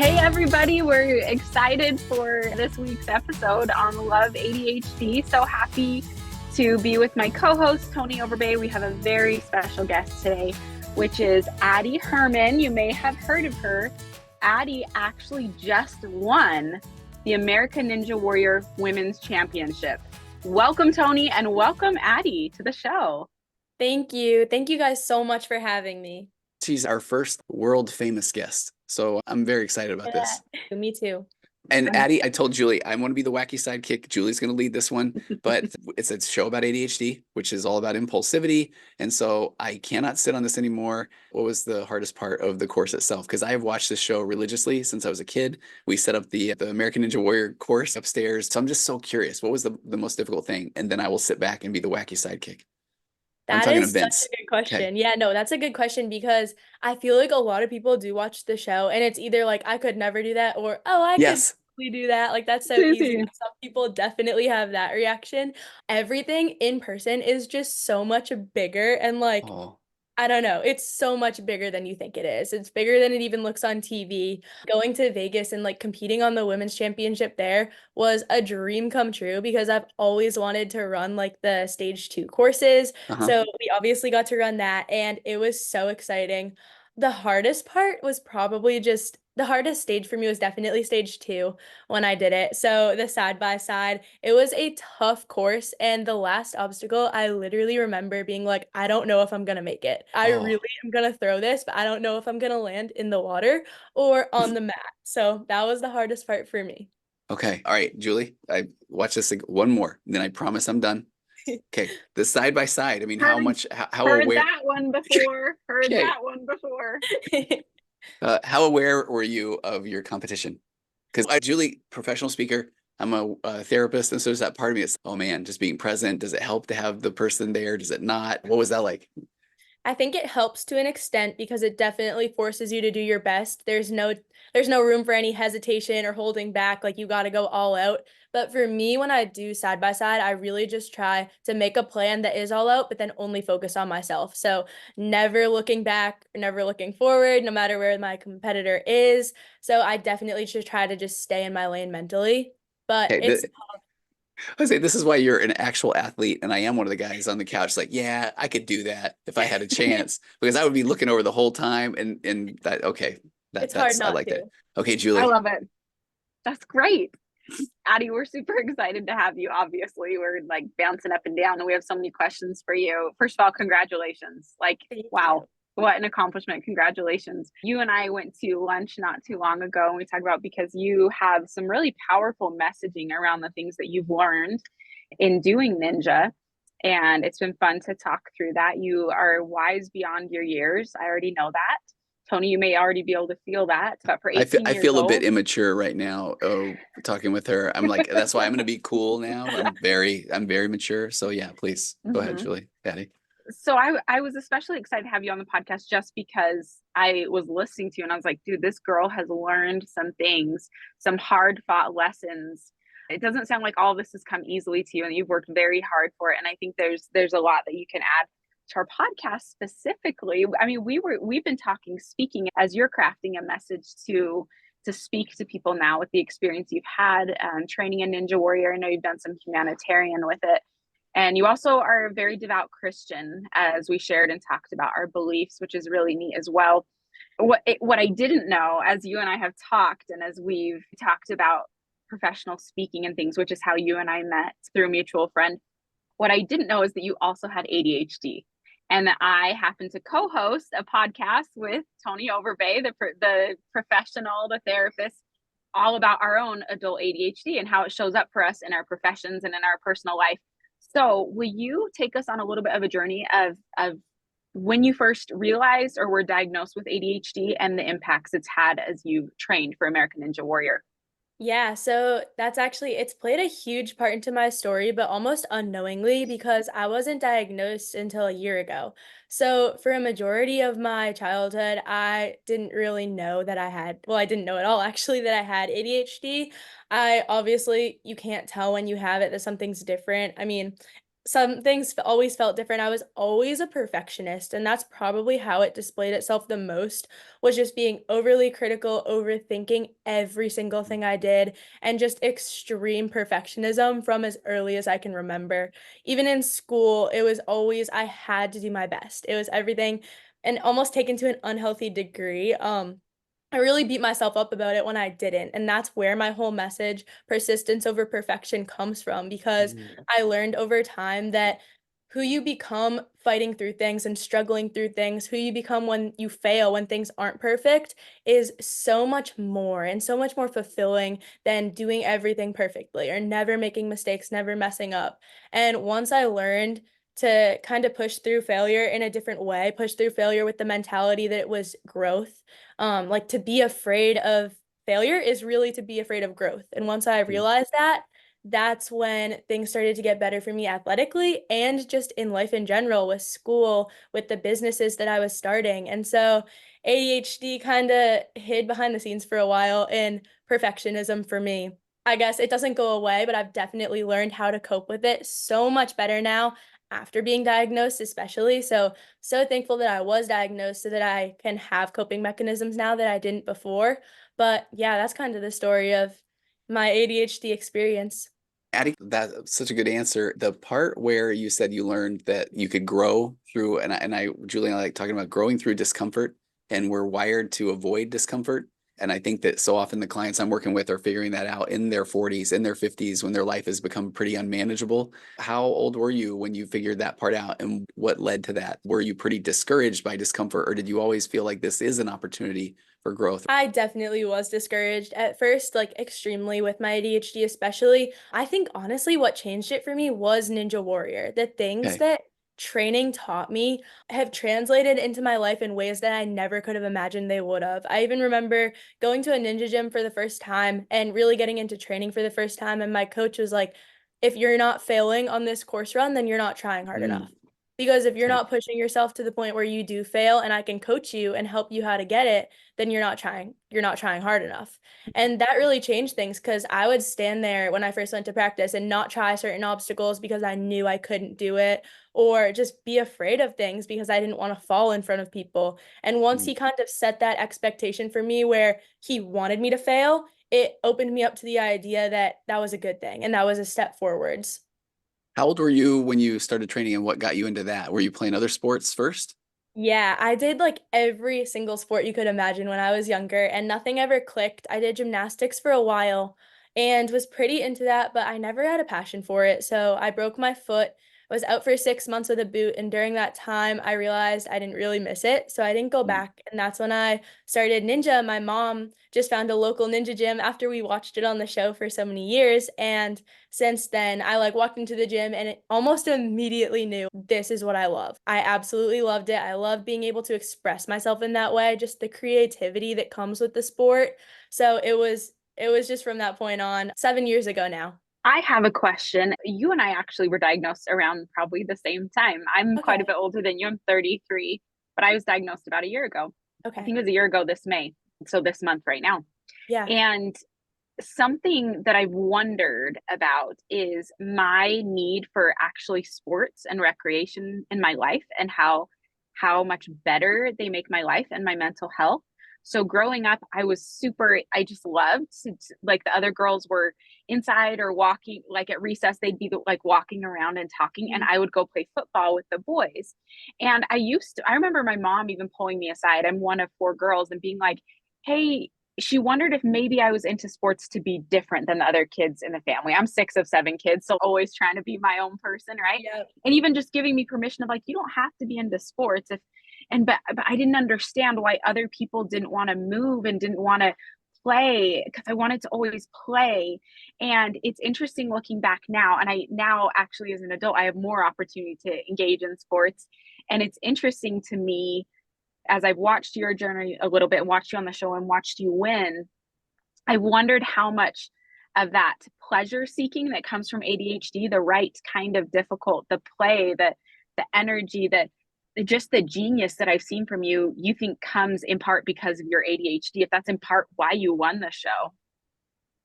Hey everybody, we're excited for this week's episode on Love ADHD. So happy to be with my co-host, Tony Overbay. We have a very special guest today, which is Addy Herman. You may have heard of her. Addy actually just won the American Ninja Warrior Women's Championship. Welcome, Tony, and welcome, Addy, to the show. Thank you. Thank you guys so much for having me. She's our first world famous guest. So I'm very excited about this. Me too. And Addy, I told Julie, I'm going to be the wacky sidekick. Julie's going to lead this one, but it's a show about ADHD, which is all about impulsivity. And so I cannot sit on this anymore. What was the hardest part of the course itself? Because I have watched this show religiously since I was a kid. We set up the American Ninja Warrior course upstairs. So I'm just so curious. What was the most difficult thing? And then I will sit back and be the wacky sidekick. That is such a good question. Okay. Yeah, no, that's a good question because I feel like a lot of people do watch the show and it's either like, I could never do that or, oh, I could do that. Like, that's so easy. Some people definitely have that reaction. Everything in person is just so much bigger and like, I don't know. It's so much bigger than you think it is. It's bigger than it even looks on TV. Going to Vegas and like competing on the women's championship there was a dream come true because I've always wanted to run like the stage 2 courses. So we obviously got to run that and it was so exciting. The hardest part was probably just the hardest stage for me was definitely stage 2 when I did it. So the side by side, it was a tough course. And the last obstacle, I literally remember being like, I don't know if I'm going to make it. I really am going to throw this, but I don't know if I'm going to land in the water or on the mat. So that was the hardest part for me. Okay. All right, Julie, I watch this one more, and then I promise I'm done. Okay, the side by side. I mean, how heard aware? That one before. Heard that one before. How aware were you of your competition? Because Julie, professional speaker, I'm a therapist, and so there's that part of me that's, oh man, just being present. Does it help to have the person there? Does it not? What was that like? I think it helps to an extent because it definitely forces you to do your best. There's no room for any hesitation or holding back. Like, you got to go all out. But for me, when I do side by side, I really just try to make a plan that is all out, but then only focus on myself. So never looking back, never looking forward, no matter where my competitor is. So I definitely should try to just stay in my lane mentally. But it's I say this is why you're an actual athlete, and I am one of the guys on the couch. Like, yeah, I could do that if I had a chance, because I would be looking over the whole time, and that it's hard not I like to. that. Okay, Julie, I love it. That's great, Addy. We're super excited to have you. Obviously, we're like bouncing up and down, and we have so many questions for you. First of all, congratulations! Like, wow. What an accomplishment. Congratulations. You and I went to lunch not too long ago and we talked about because you have some really powerful messaging around the things that you've learned in doing ninja. And it's been fun to talk through that. You are wise beyond your years. I already know that. Tony, you may already be able to feel that, but for 18 I feel a bit immature right now. Talking with her, I'm like, that's why I'm going to be cool now. I'm very mature. So yeah, please go ahead, Julie, Addy. So I was especially excited to have you on the podcast just because I was listening to you and I was like, dude, this girl has learned some things, some hard fought lessons. It doesn't sound like all this has come easily to you and you've worked very hard for it. And I think there's a lot that you can add to our podcast specifically. I mean, we've been speaking as you're crafting a message to speak to people now with the experience you've had training a Ninja Warrior. I know you've done some humanitarian with it. And you also are a very devout Christian, as we shared and talked about our beliefs, which is really neat as well. What I didn't know, as you and I have talked and as we've talked about professional speaking and things, which is how you and I met through a mutual friend, what I didn't know is that you also had ADHD. And that I happen to co-host a podcast with Tony Overbay, the professional, the therapist, all about our own adult ADHD and how it shows up for us in our professions and in our personal life. So will you take us on a little bit of a journey of when you first realized or were diagnosed with ADHD and the impacts it's had as you trained for American Ninja Warrior? Yeah, so it's played a huge part into my story, but almost unknowingly because I wasn't diagnosed until a year ago. So for a majority of my childhood, I didn't really know that I didn't know at all actually that I had ADHD. You can't tell when you have it that something's different. I mean, some things always felt different. I was always a perfectionist, and that's probably how it displayed itself the most, was just being overly critical, overthinking every single thing I did, and just extreme perfectionism from as early as I can remember. Even in school, it was always, I had to do my best. It was everything, and almost taken to an unhealthy degree. I really beat myself up about it when I didn't. And that's where my whole message, persistence over perfection, comes from, because I learned over time that who you become fighting through things and struggling through things, who you become when you fail, when things aren't perfect, is so much more and so much more fulfilling than doing everything perfectly or never making mistakes, never messing up. And once I learned to kind of push through failure in a different way, push through failure with the mentality that it was growth. Like, to be afraid of failure is really to be afraid of growth. And once I realized that, that's when things started to get better for me athletically and just in life in general, with school, with the businesses that I was starting. And so ADHD kind of hid behind the scenes for a while in perfectionism for me. I guess it doesn't go away, but I've definitely learned how to cope with it so much better now after being diagnosed, especially. So thankful that I was diagnosed so that I can have coping mechanisms now that I didn't before. But yeah, that's kind of the story of my ADHD experience. Addy, that's such a good answer. The part where you said you learned that you could grow through, Julie and I like talking about growing through discomfort, and we're wired to avoid discomfort. And I think that so often the clients I'm working with are figuring that out in their 40s, in their 50s, when their life has become pretty unmanageable. How old were you when you figured that part out, and what led to that? Were you pretty discouraged by discomfort, or did you always feel like this is an opportunity for growth? I definitely was discouraged at first, like extremely with my ADHD, especially. I think honestly, what changed it for me was Ninja Warrior. The things Okay. that training taught me have translated into my life in ways that I never could have imagined they would have. I even remember going to a ninja gym for the first time and really getting into training for the first time. And my coach was like, if you're not failing on this course run, then you're not trying hard enough. Because if you're Okay. not pushing yourself to the point where you do fail and I can coach you and help you how to get it, then you're not trying hard enough. And that really changed things, because I would stand there when I first went to practice and not try certain obstacles because I knew I couldn't do it, or just be afraid of things because I didn't want to fall in front of people. And once he kind of set that expectation for me where he wanted me to fail, it opened me up to the idea that that was a good thing and that was a step forwards. How old were you when you started training, and what got you into that? Were you playing other sports first? Yeah, I did like every single sport you could imagine when I was younger, and nothing ever clicked. I did gymnastics for a while and was pretty into that, but I never had a passion for it. So I broke my foot. I was out for 6 months with a boot, and during that time, I realized I didn't really miss it. So I didn't go Mm. back. And that's when I started ninja. My mom just found a local ninja gym after we watched it on the show for so many years. And since then, I like walked into the gym and it almost immediately knew this is what I love. I absolutely loved it. I love being able to express myself in that way, just the creativity that comes with the sport. So it was just from that point on, 7 years ago now. I have a question. You and I actually were diagnosed around probably the same time. I'm quite a Okay. bit older than you. I'm 33, but I was diagnosed about a year ago. I Okay. think it was a year ago this May. So this month right now. Yeah. And something that I've wondered about is my need for actually sports and recreation in my life, and how much better they make my life and my mental health. So growing up, I just loved like the other girls were inside or walking, like at recess, they'd be like walking around and talking, and I would go play football with the boys. And I remember my mom even pulling me aside. I'm one of four girls, and being like, hey, she wondered if maybe I was into sports to be different than the other kids in the family. I'm six of seven kids, so always trying to be my own person, right? Yeah. And even just giving me permission of like, you don't have to be into sports if but I didn't understand why other people didn't want to move and didn't want to play, because I wanted to always play. And it's interesting looking back now, and I now actually as an adult I have more opportunity to engage in sports. And it's interesting to me, as I've watched your journey a little bit and watched you on the show and watched you win, I wondered how much of that pleasure seeking that comes from ADHD, the right kind of difficult, the play, the energy, that just the genius that I've seen from you, you think comes in part because of your ADHD, if that's in part why you won the show.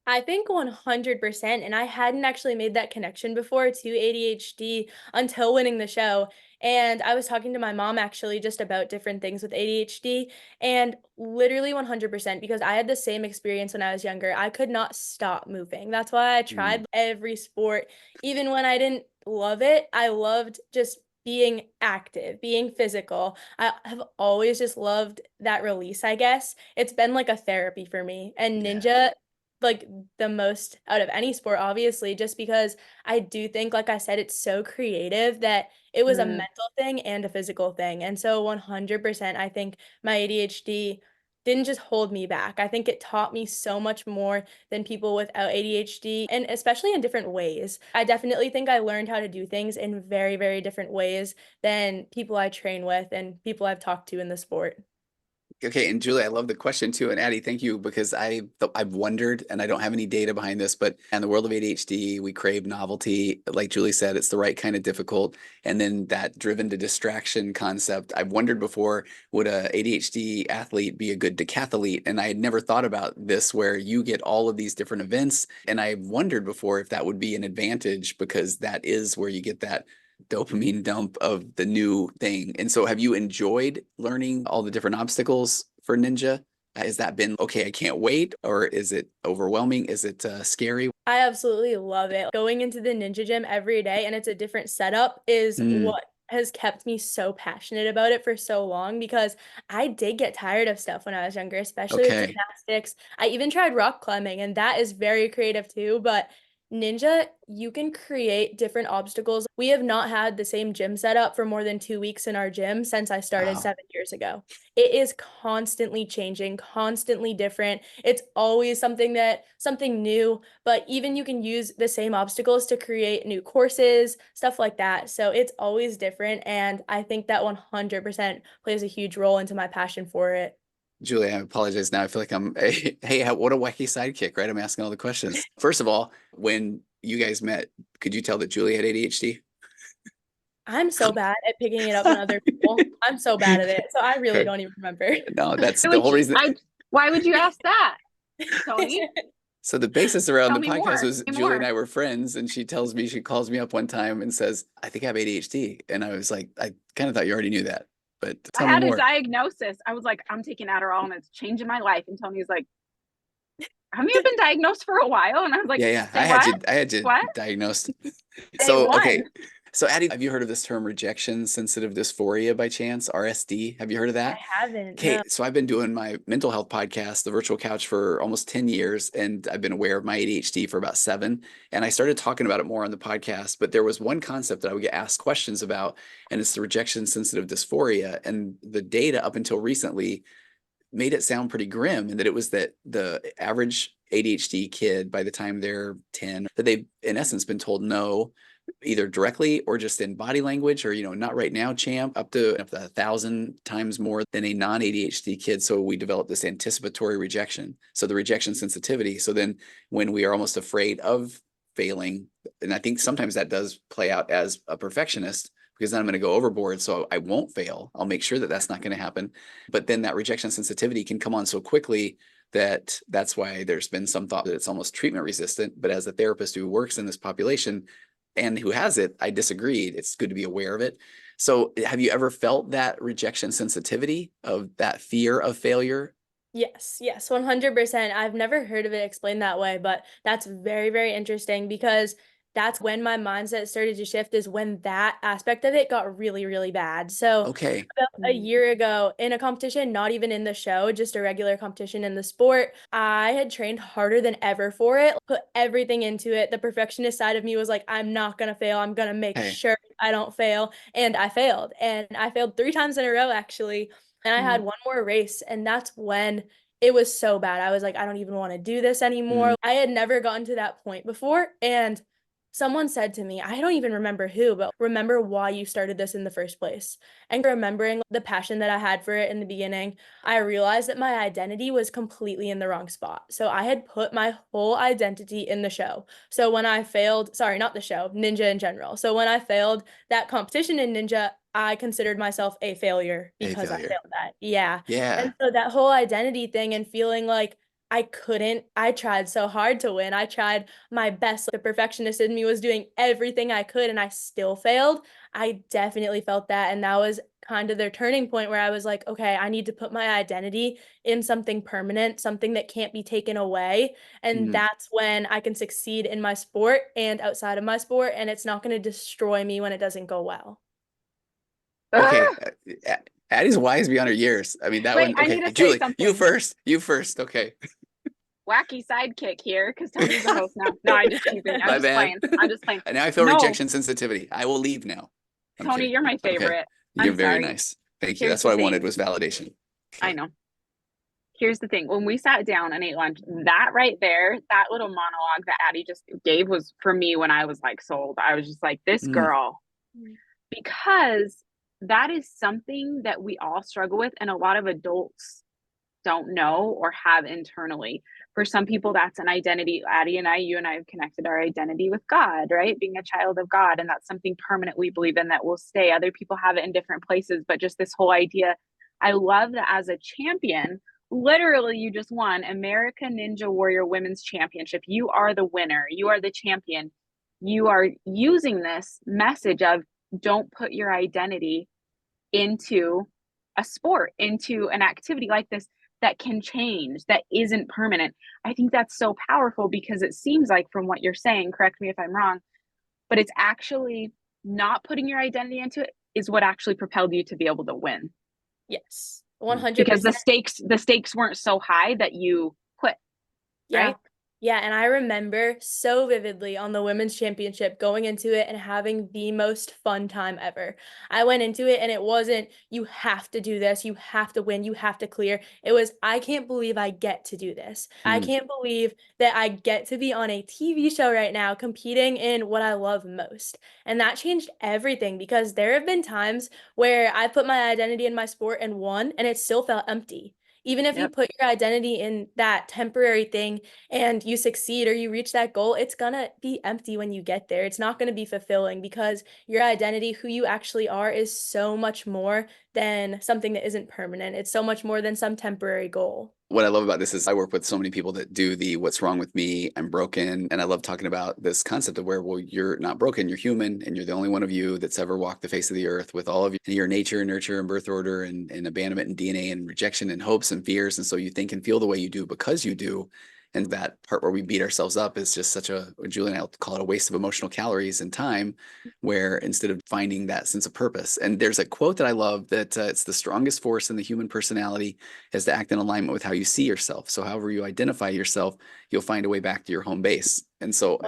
I think 100%. And I hadn't actually made that connection before to ADHD until winning the show. And I was talking to my mom actually just about different things with ADHD, and literally 100% because I had the same experience when I was younger. I could not stop moving. That's why I tried every sport. Even when I didn't love it, I loved just being active, being physical. I have always just loved that release, I guess. It's been like a therapy for me. And ninja, like the most out of any sport, obviously, just because I do think, like I said, it's so creative that it was a mental thing and a physical thing. And so 100%, I think my ADHD didn't just hold me back. I think it taught me so much more than people without ADHD, and especially in different ways. I definitely think I learned how to do things in very, very different ways than people I train with and people I've talked to in the sport. Okay, and Julie, I love the question too, and Addy, thank you, because I've wondered, and I don't have any data behind this, but in the world of ADHD, we crave novelty. Like Julie said, it's the right kind of difficult, and then that driven to distraction concept. I've wondered before, would a ADHD athlete be a good decathlete? And I had never thought about this, where you get all of these different events, and I wondered before if that would be an advantage, because that is where you get that dopamine dump of the new thing. And so have you enjoyed learning all the different obstacles for ninja? Has that been, okay, I can't wait? Or is it overwhelming? Is it scary? I absolutely love it. Going into the ninja gym every day and it's a different setup is what has kept me so passionate about it for so long, because I did get tired of stuff when I was younger, especially with gymnastics. I even tried rock climbing, and that is very creative too, but ninja, you can create different obstacles. We have not had the same gym setup for more than 2 weeks in our gym since I started 7 years ago. It is constantly changing, constantly different. It's always something new, but even you can use the same obstacles to create new courses, stuff like that. So it's always different. And I think that 100% plays a huge role into my passion for it. Julie, I apologize now. I feel like hey, what a wacky sidekick, right? I'm asking all the questions. First of all, when you guys met, could you tell that Julie had ADHD? I'm so bad at picking it up on other people. I'm so bad at it. So I really don't even remember. No, that's the whole reason. Why would you ask that, Tony? So the basis around the podcast was Julie and I were friends, and she calls me up one time and says, I think I have ADHD. And I was like, I kind of thought you already knew that. But I had a diagnosis. I was like, I'm taking Adderall and it's changing my life. And Tony's like, haven't you been diagnosed for a while? And I was like, yeah. I had you diagnosed. So, okay. So Addy, have you heard of this term rejection sensitive dysphoria by chance? RSD. Have you heard of that? I haven't. Okay, so I've been doing my mental health podcast, The Virtual Couch, for almost 10 years, and I've been aware of my ADHD for about 7. And I started talking about it more on the podcast, but there was one concept that I would get asked questions about, and it's the rejection sensitive dysphoria. And the data up until recently made it sound pretty grim, and that it was that the average ADHD kid, by the time they're 10, that they've in essence been told no, either directly or just in body language, or, not right now, champ, up to 1,000 times more than a non-ADHD kid. So we develop this anticipatory rejection. So the rejection sensitivity. So then when we are almost afraid of failing, and I think sometimes that does play out as a perfectionist, because then I'm going to go overboard, so I won't fail. I'll make sure that that's not going to happen. But then that rejection sensitivity can come on so quickly that that's why there's been some thought that it's almost treatment resistant. But as a therapist who works in this population and who has it, I disagreed. It's good to be aware of it. So have you ever felt that rejection sensitivity, of that fear of failure? Yes, 100%. I've never heard of it explained that way, but that's very, very interesting, because that's when my mindset started to shift, is when that aspect of it got really, really bad. So about a year ago in a competition, not even in the show, just a regular competition in the sport, I had trained harder than ever for it, put everything into it. The perfectionist side of me was like, I'm not going to fail. I'm going to make sure I don't fail. And I failed. And I failed 3 times in a row, actually. And I had one more race. And that's when it was so bad. I was like, I don't even want to do this anymore. I had never gotten to that point before. And someone said to me, I don't even remember who, but remember why you started this in the first place. And remembering the passion that I had for it in the beginning, I realized that my identity was completely in the wrong spot. So I had put my whole identity in the show. So when I failed, sorry, not the show, ninja in general. So when I failed that competition in ninja, I considered myself a failure because I failed that. Yeah. And so that whole identity thing, and feeling like I couldn't. I tried so hard to win. I tried my best. The perfectionist in me was doing everything I could and I still failed. I definitely felt that. And that was kind of their turning point where I was like, okay, I need to put my identity in something permanent, something that can't be taken away. And that's when I can succeed in my sport and outside of my sport. And it's not going to destroy me when it doesn't go well. Okay. Addie's wise beyond her years. I mean, that Wait, one. Okay, Julie, you first. You first. Okay. Wacky sidekick here, because Tony's the host now. No, I'm just kidding. I'm just playing. I'm just playing. Now I feel rejection sensitivity. I will leave now. Tony, you're my favorite. Okay. You're very nice. Thank you. That's what I wanted was validation. I know. Here's the thing. When we sat down and ate lunch, that right there, that little monologue that Addy just gave was for me when I was like sold. I was just like, this girl. Because that is something that we all struggle with, and a lot of adults don't know or have internally. For some people, that's an identity. Addy and I, you and I have connected our identity with God, right? Being a child of God. And that's something permanent we believe in that will stay. Other people have it in different places, but just this whole idea. I love that as a champion, literally you just won American Ninja Warrior Women's Championship. You are the winner. You are the champion. You are using this message of don't put your identity into a sport, into an activity like this that can change, that isn't permanent. I think that's so powerful because it seems like from what you're saying, correct me if I'm wrong, but it's actually not putting your identity into it is what actually propelled you to be able to win. Yes, 100%. Because the stakes weren't so high that you quit, right? Yeah, and I remember so vividly on the women's championship going into it and having the most fun time ever. I went into it and it wasn't, you have to do this, you have to win, you have to clear. It was, I can't believe I get to do this. I can't believe that I get to be on a TV show right now competing in what I love most. And that changed everything because there have been times where I put my identity in my sport and won and it still felt empty. Even if you put your identity in that temporary thing and you succeed or you reach that goal, it's gonna be empty when you get there. It's not gonna be fulfilling because your identity, who you actually are, is so much more than something that isn't permanent. It's so much more than some temporary goal. What I love about this is I work with so many people that do the what's wrong with me, I'm broken. And I love talking about this concept of where, well, you're not broken, you're human, and you're the only one of you that's ever walked the face of the earth with all of your nature, nurture, and birth order, and abandonment and DNA and rejection and hopes and fears. And so you think and feel the way you do because you do. And that part where we beat ourselves up is just such a, Julie and I call it a waste of emotional calories and time, where instead of finding that sense of purpose. And there's a quote that I love that it's the strongest force in the human personality is to act in alignment with how you see yourself. So however you identify yourself, you'll find a way back to your home base. And so,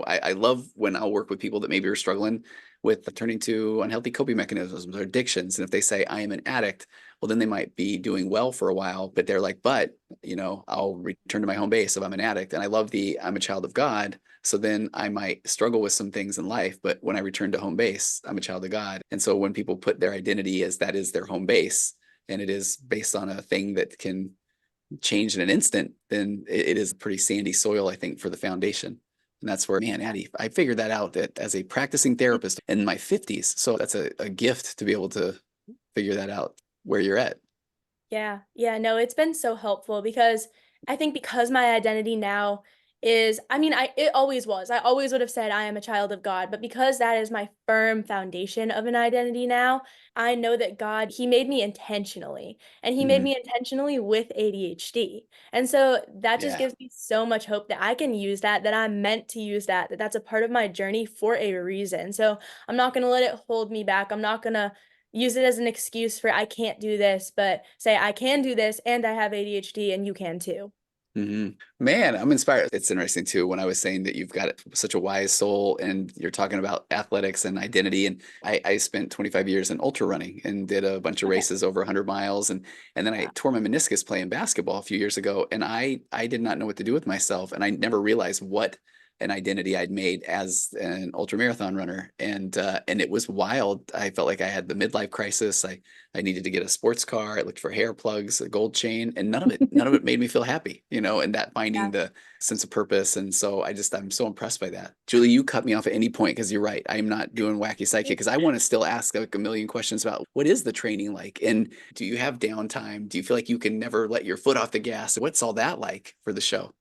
I love when I'll work with people that maybe are struggling with turning to unhealthy coping mechanisms or addictions. And if they say, I am an addict, well, then they might be doing well for a while, but they're like, but, I'll return to my home base if I'm an addict. And I love I'm a child of God. So then I might struggle with some things in life, but when I return to home base, I'm a child of God. And so when people put their identity as that is their home base, and it is based on a thing that can change in an instant, then it is pretty sandy soil, I think, for the foundation. And that's where, man, Addy, I figured that out that as a practicing therapist in my 50s. So that's a gift to be able to figure that out where you're at. Yeah, no, it's been so helpful because I think because my identity now is, it always was. I always would have said I am a child of God, but because that is my firm foundation of an identity now, I know that God, he made me intentionally, and he made me intentionally with ADHD. And so that just gives me so much hope that I can use that I'm meant to use that that's a part of my journey for a reason. So I'm not going to let it hold me back. I'm not going to use it as an excuse for I can't do this, but say I can do this and I have ADHD and you can too. Man, I'm inspired. It's interesting too, when I was saying that you've got such a wise soul and you're talking about athletics and identity. And I spent 25 years in ultra running and did a bunch of races over 100 miles. And then I tore my meniscus playing basketball a few years ago. And I did not know what to do with myself. And I never realized what an identity I'd made as an ultra marathon runner. And it was wild. I felt like I had the midlife crisis. I needed to get a sports car. I looked for hair plugs, a gold chain, and none of it made me feel happy, and that finding the sense of purpose. And so I'm so impressed by that. Julie, you cut me off at any point, because you're right. I'm not doing wacky sidekick, because I want to still ask like a million questions about what is the training like? And do you have downtime? Do you feel like you can never let your foot off the gas? What's all that like for the show?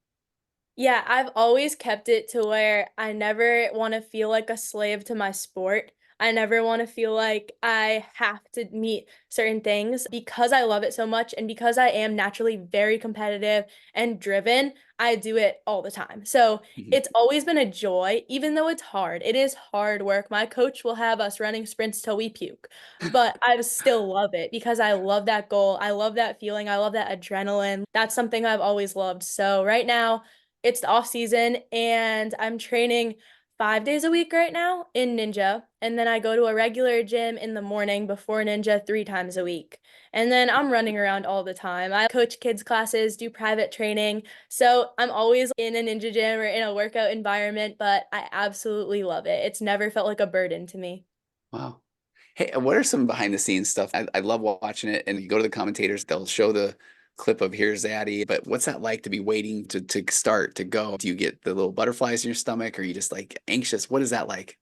Yeah, I've always kept it to where I never want to feel like a slave to my sport. I never want to feel like I have to meet certain things because I love it so much, and because I am naturally very competitive and driven. I do it all the time. So it's always been a joy, even though it's hard. It is hard work. My coach will have us running sprints till we puke, but I still love it because I love that goal. I love that feeling. I love that adrenaline. That's something I've always loved. So right now, it's the off season, and I'm training 5 days a week right now in Ninja. And then I go to a regular gym in the morning before Ninja 3 times a week. And then I'm running around all the time. I coach kids classes, do private training. So I'm always in a Ninja gym or in a workout environment, but I absolutely love it. It's never felt like a burden to me. Wow. Hey, what are some behind the scenes stuff? I love watching it, and you go to the commentators, they'll show the clip of here's Addy, but what's that like to be waiting to start, to go? Do you get the little butterflies in your stomach? Or are you just like anxious? What is that like?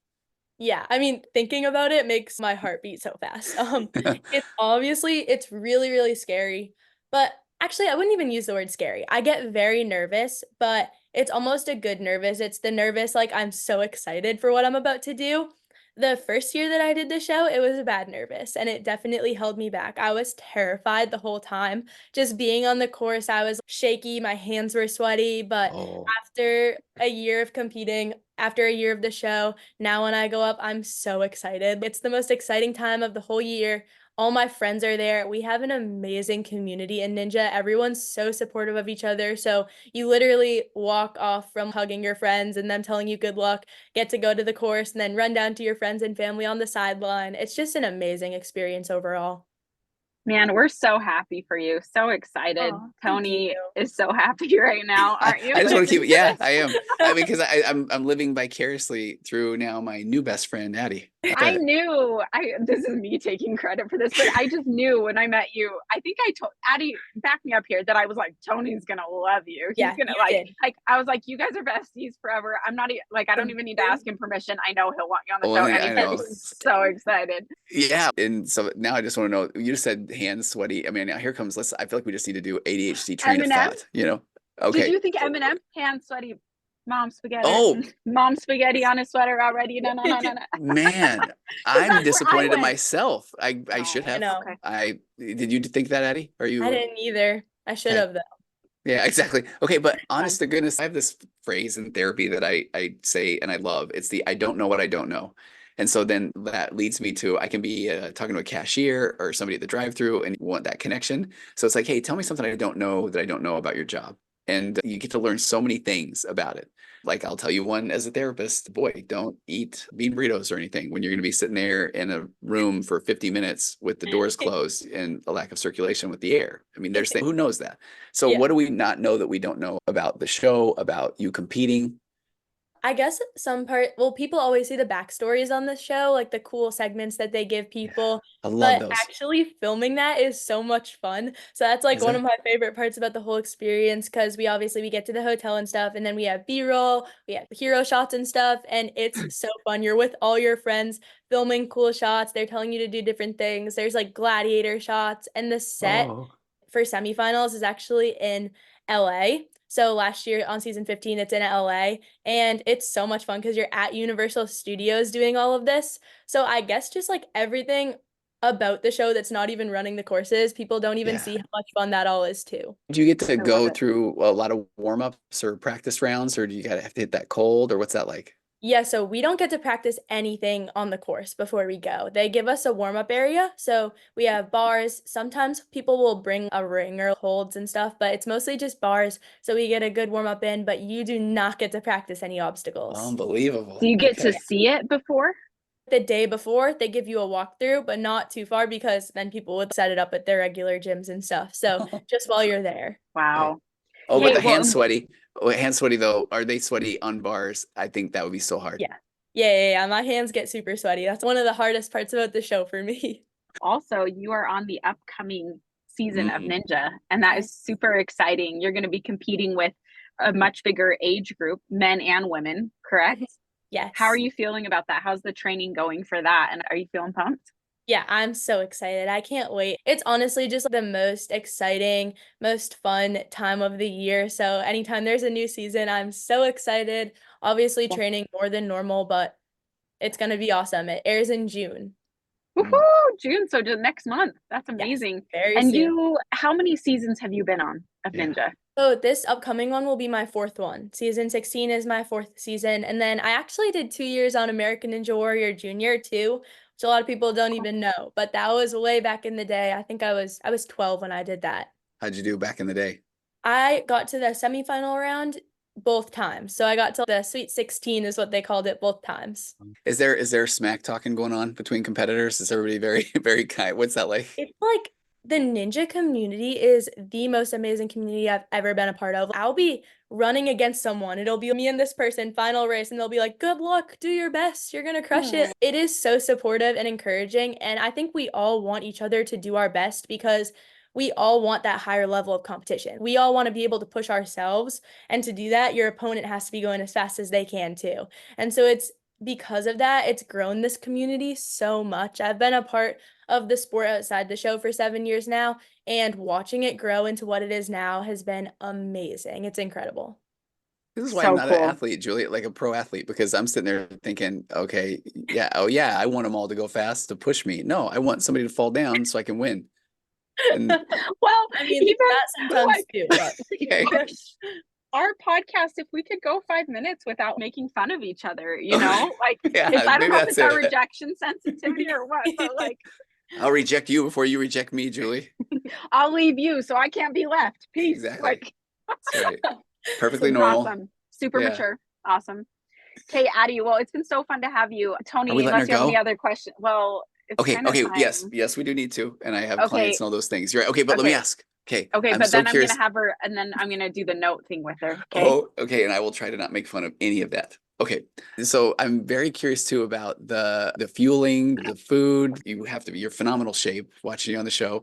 Yeah, I mean, thinking about it makes my heart beat so fast. It's really, really scary. But actually, I wouldn't even use the word scary. I get very nervous, but it's almost a good nervous. It's the nervous, like I'm so excited for what I'm about to do. The first year that I did the show, it was a bad nervous, and it definitely held me back. I was terrified the whole time. Just being on the course, I was shaky, my hands were sweaty, but Oh, after a year of competing, after a year of the show, now when I go up, I'm so excited. It's the most exciting time of the whole year. All my friends are there. We have an amazing community in Ninja. Everyone's so supportive of each other. So you literally walk off from hugging your friends and them telling you good luck, get to go to the course, and then run down to your friends and family on the sideline. It's just an amazing experience overall. Man, we're so happy for you. So excited. Aw, thank Tony you. is so happy right now, aren't you? I just want to keep, yeah, I am. I mean, because I'm living vicariously through now my new best friend, Addy. I knew this is me taking credit for this, but I just knew when I met you, I think I told Addy, back me up here, that I was like, Tony's gonna love you. He's Yeah, gonna you did. like, I was like, you guys are besties forever. I'm not like, I don't even need to ask him permission. I know he'll want you on the show. I know. He's so excited. Yeah. And so now I just want to know, you just said hands sweaty. I mean, now here comes, I feel like we just need to do ADHD train of thought, Okay. Did you think Eminem, hands sweaty, mom spaghetti? Oh, mom spaghetti on his sweater already. No. man, I'm disappointed in myself. I should have. know. Okay. Did you think that, Addy? Are you? I didn't either. I should have, though. Yeah, exactly. Okay, but honest to goodness, I have this phrase in therapy that I say and I love. It's the I don't know what I don't know. And so then that leads me to, I can be talking to a cashier or somebody at the drive-through and you want that connection. So it's like, hey, tell me something I don't know that I don't know about your job. And you get to learn so many things about it. Like I'll tell you one as a therapist, boy, don't eat bean burritos or anything when you're going to be sitting there in a room for 50 minutes with the doors closed and a lack of circulation with the air. I mean, there's who knows that? So what do we not know that we don't know about the show, about you competing? I guess people always see the backstories on this show, like the cool segments that they give people. I love But those. actually filming that is so much fun. So that's like one of my favorite parts about the whole experience, because we get to the hotel and stuff, and then we have B-roll, we have hero shots and stuff, and it's so fun. You're with all your friends filming cool shots. They're telling you to do different things. There's like gladiator shots, and the set for semifinals is actually in LA. So last year on season 15, it's in LA, and it's so much fun because you're at Universal Studios doing all of this. So I guess just like everything about the show that's not even running the courses, people don't even see how much fun that all is too. Do you get to go through a lot of warm-ups or practice rounds, or do you have to hit that cold, or what's that like? Yeah, so we don't get to practice anything on the course before we go. They give us a warm-up area. So we have bars. Sometimes people will bring a ring or holds and stuff, but it's mostly just bars. So we get a good warm-up in, but you do not get to practice any obstacles. Unbelievable. Do you get to see it before? The day before, they give you a walkthrough, but not too far because then people would set it up at their regular gyms and stuff. So just while you're there. Wow. Oh, but the hands sweaty. Hands sweaty though. Are they sweaty on bars? I think that would be so hard. Yeah. My hands get super sweaty. That's one of the hardest parts about the show for me. Also, you are on the upcoming season of Mm. Ninja, and that is super exciting. You're going to be competing with a much bigger age group, men and women, correct? Yes. How are you feeling about that? How's the training going for that? And are you feeling pumped? Yeah, I'm so excited. I can't wait. It's honestly just the most exciting, most fun time of the year. So anytime there's a new season, I'm so excited. Obviously training more than normal, but it's going to be awesome. It airs in June. Woohoo! June, so just next month. That's amazing. Yes, very and soon. You, how many seasons have you been on of Ninja? So this upcoming one will be my 4th one. Season 16 is my 4th season. And then I actually did 2 years on American Ninja Warrior Junior too, which a lot of people don't even know. But that was way back in the day. I think I was 12 when I did that. How'd you do back in the day? I got to the semifinal round both times. So I got to the Sweet 16 is what they called it both times. Is there smack talking going on between competitors? Is everybody very, very kind? What's that like? It's like the ninja community is the most amazing community I've ever been a part of. I'll be running against someone. It'll be me and this person, final race, and they'll be like, good luck, do your best, you're gonna crush it. It is so supportive and encouraging, and I think we all want each other to do our best because we all want that higher level of competition. We all want to be able to push ourselves, and to do that, your opponent has to be going as fast as they can too. And so it's because of that, it's grown this community so much. I've been a part of the sport outside the show for 7 years now, and watching it grow into what it is now has been amazing. It's incredible. This is why I'm not an athlete, Julie, like a pro athlete, because I'm sitting there thinking, okay, yeah, oh yeah, I want them all to go fast to push me. No, I want somebody to fall down so I can win. And well, I mean, even that sometimes too. But. Okay. Our podcast, if we could go 5 minutes without making fun of each other, you know, like yeah, I don't know if it's our rejection sensitivity or what, but like I'll reject you before you reject me, Julie. I'll leave you so I can't be left. Peace. Exactly. Like that's right. Perfectly normal. Awesome. Super mature. Awesome. Okay, Addy. Well, it's been so fun to have you. Tony, unless you have any other questions. Well, it's okay. Time. Yes, we do need to. And I have clients and all those things. You're right. Okay, but let me ask. Okay, but then I'm gonna have her, and then I'm gonna do the note thing with her. Okay. Oh, okay, and I will try to not make fun of any of that. Okay, so I'm very curious too about the fueling, the food. You have to be, you're phenomenal shape watching you on the show.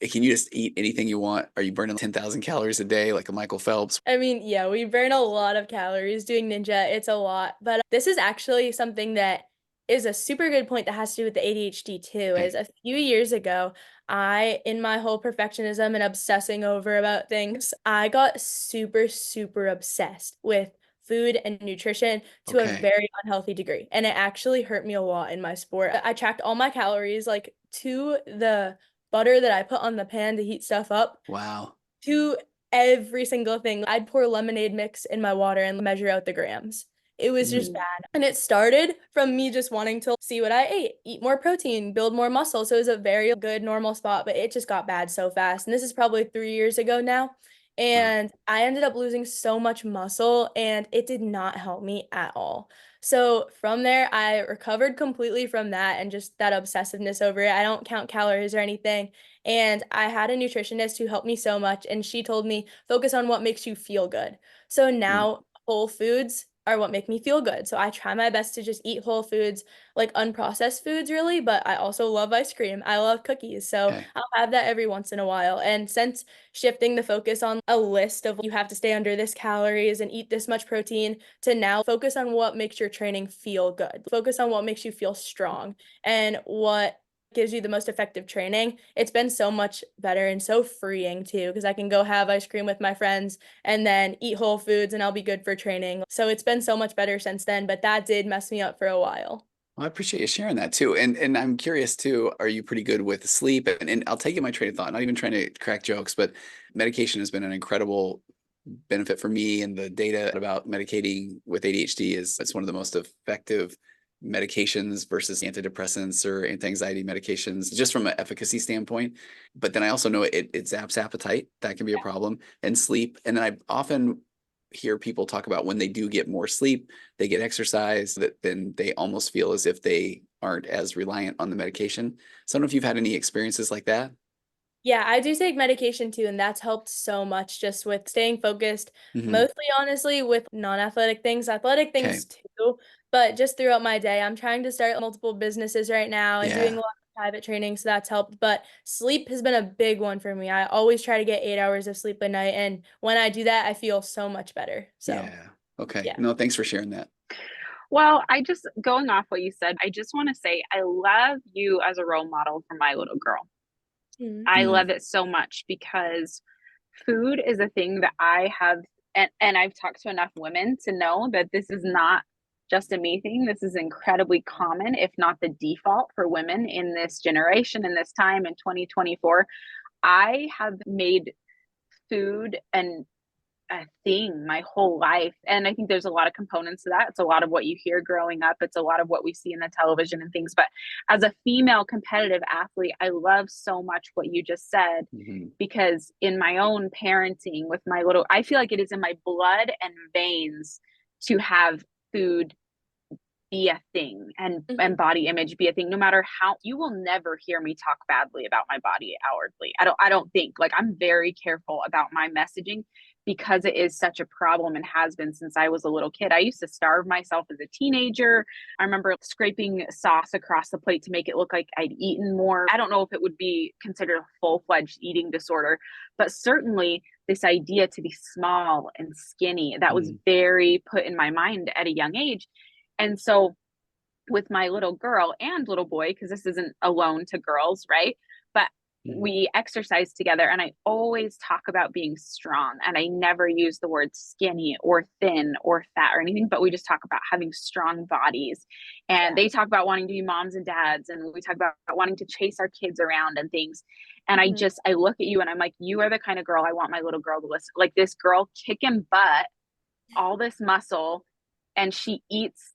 Can you just eat anything you want? Are you burning 10,000 calories a day like a Michael Phelps? I mean, yeah, we burn a lot of calories doing Ninja. It's a lot, but this is actually something that is a super good point that has to do with the ADHD too. Is a few years ago, in my whole perfectionism and obsessing over about things, I got super, super obsessed with food and nutrition to a very unhealthy degree. And it actually hurt me a lot in my sport. I tracked all my calories, like to the butter that I put on the pan to heat stuff up. Wow. To every single thing. I'd pour lemonade mix in my water and measure out the grams. It was just bad. And it started from me just wanting to see what I ate, eat more protein, build more muscle. So it was a very good normal spot, but it just got bad so fast. And this is probably 3 years ago now. And I ended up losing so much muscle, and it did not help me at all. So from there, I recovered completely from that and just that obsessiveness over it. I don't count calories or anything. And I had a nutritionist who helped me so much, and she told me, focus on what makes you feel good. So now whole foods are what make me feel good. So I try my best to just eat whole foods, like unprocessed foods really, but I also love ice cream. I love cookies. So I'll have that every once in a while. And since shifting the focus on a list of you have to stay under this calories and eat this much protein to now focus on what makes your training feel good. Focus on what makes you feel strong and what gives you the most effective training. It's been so much better and so freeing too, because I can go have ice cream with my friends and then eat whole foods and I'll be good for training. So it's been so much better since then, but that did mess me up for a while. Well, I appreciate you sharing that too. And I'm curious too, are you pretty good with sleep? And I'll take you my train of thought, not even trying to crack jokes, but medication has been an incredible benefit for me. And the data about medicating with ADHD is it's one of the most effective medications versus antidepressants or anti-anxiety medications, just from an efficacy standpoint. But then I also know it zaps appetite. That can be a problem, and sleep. And then I often hear people talk about when they do get more sleep, they get exercise, that then they almost feel as if they aren't as reliant on the medication. So I don't know if you've had any experiences like that. Yeah, I do take medication too, and that's helped so much just with staying focused, mostly honestly with non-athletic things, athletic things too, but just throughout my day. I'm trying to start multiple businesses right now and doing a lot of private training, so that's helped. But sleep has been a big one for me. I always try to get 8 hours of sleep a night, and when I do that, I feel so much better. So yeah. Okay. yeah. No, thanks for sharing that. Well, going off what you said, I just want to say I love you as a role model for my little girl. I love it so much because food is a thing that I have, and I've talked to enough women to know that this is not just a me thing. This is incredibly common, if not the default for women in this generation, in this time in 2024. I have made food and a thing my whole life. And I think there's a lot of components to that. It's a lot of what you hear growing up. It's a lot of what we see in the television and things. But as a female competitive athlete, I love so much what you just said, because in my own parenting with my little, I feel like it is in my blood and veins to have food be a thing and body image be a thing. No matter how, you will never hear me talk badly about my body outwardly. I don't think, like, I'm very careful about my messaging because it is such a problem and has been since I was a little kid. I used to starve myself as a teenager. I remember scraping sauce across the plate to make it look like I'd eaten more. I don't know if it would be considered a full-fledged eating disorder, but certainly this idea to be small and skinny, that was very put in my mind at a young age. And so with my little girl and little boy, because this isn't alone to girls, right? But we exercise together, and I always talk about being strong, and I never use the word skinny or thin or fat or anything, but we just talk about having strong bodies. And they talk about wanting to be moms and dads, and we talk about wanting to chase our kids around and things. And I look at you and I'm like, you are the kind of girl I want my little girl to listen. Like, this girl kicking butt, all this muscle, and she eats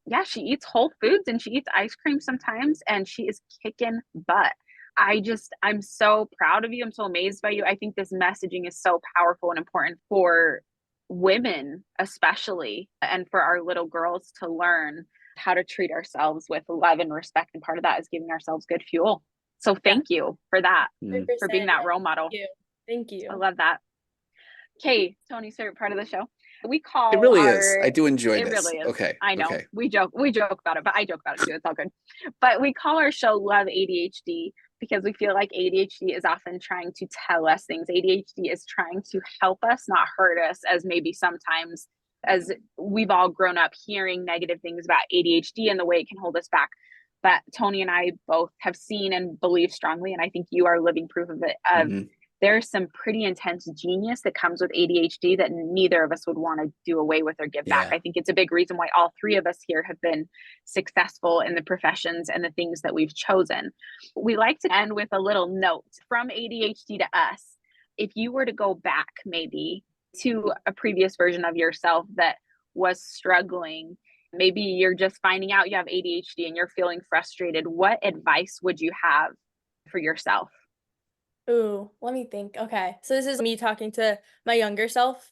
whole foods, and she eats ice cream sometimes, and she is kicking butt. I'm so proud of you. I'm so amazed by you. I think this messaging is so powerful and important for women, especially, and for our little girls to learn how to treat ourselves with love and respect. And part of that is giving ourselves good fuel. So thank you for that, for being that role model. Thank you. I love that. Okay, Tony's favorite part of the show. We call it really is. I do enjoy this. It really is. Okay. I know. Okay. We joke about it, but I joke about it too. It's all good. But we call our show Love ADHD because we feel like ADHD is often trying to tell us things. ADHD is trying to help us, not hurt us, as maybe sometimes, as we've all grown up hearing negative things about ADHD and the way it can hold us back. But Tony and I both have seen and believe strongly, and I think you are living proof of it, there's some pretty intense genius that comes with ADHD that neither of us would want to do away with or give back. I think it's a big reason why all three of us here have been successful in the professions and the things that we've chosen. We like to end with a little note from ADHD to us. If you were to go back maybe to a previous version of yourself that was struggling, maybe you're just finding out you have ADHD and you're feeling frustrated, what advice would you have for yourself? Ooh, let me think. Okay. So this is me talking to my younger self.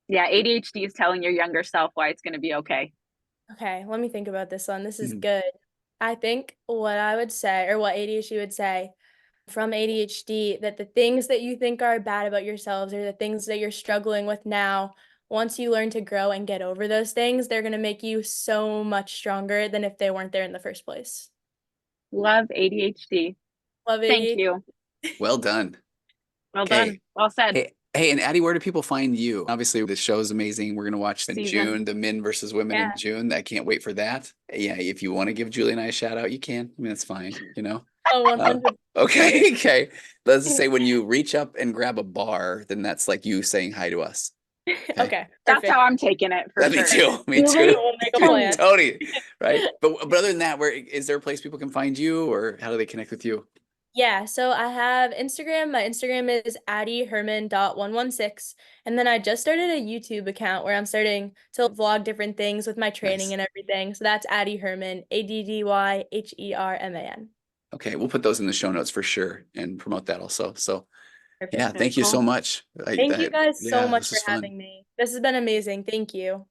Yeah, ADHD is telling your younger self why it's going to be okay. Okay, let me think about this one. This is good. I think what I would say, or what ADHD would say from ADHD, that the things that you think are bad about yourselves or the things that you're struggling with now, once you learn to grow and get over those things, they're going to make you so much stronger than if they weren't there in the first place. Love ADHD. Love ADHD. Thank you. Well done. Well done. Well said. Hey, and Addy, where do people find you? Obviously, this show is amazing. We're going to watch in June, the men versus women in June. I can't wait for that. Yeah, if you want to give Julie and I a shout out, you can. I mean, it's fine, you know. Oh, 100%. Okay. Let's just say when you reach up and grab a bar, then that's like you saying hi to us. Okay. That's how I'm taking it, for sure. Me too. Tony, right? But other than that, is there a place people can find you, or how do they connect with you? Yeah, so I have Instagram. My Instagram is addyherman.116. And then I just started a YouTube account where I'm starting to vlog different things with my training and everything. So that's Addy Herman, ADDYHERMAN. Okay, we'll put those in the show notes for sure and promote that also. So yeah, thank you so much. Thank you guys so much for having me. This has been amazing. Thank you.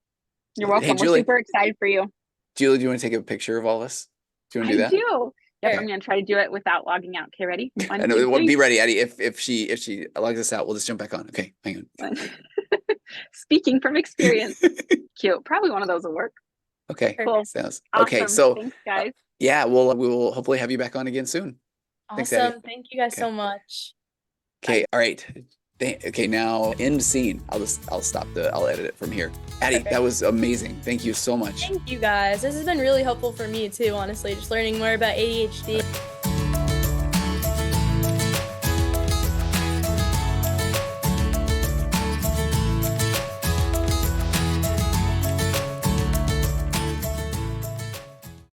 You're welcome. We're super excited for you. Julie, do you want to take a picture of all this? Do you want to do that? I do. Yep, I'm gonna try to do it without logging out. Okay, ready? I know. Be ready, Addy. If she logs us out, we'll just jump back on. Okay, hang on. Speaking from experience. Cute. Probably one of those will work. Okay. Cool. Sounds awesome. Okay. So thanks, guys. Yeah, we will hopefully have you back on again soon. Awesome. Thanks, Addy. Thank you guys so much. Okay. All right. Okay. Now end scene. I'll edit it from here. Addy, Perfect. That was amazing. Thank you so much. Thank you guys. This has been really helpful for me too, honestly, just learning more about ADHD.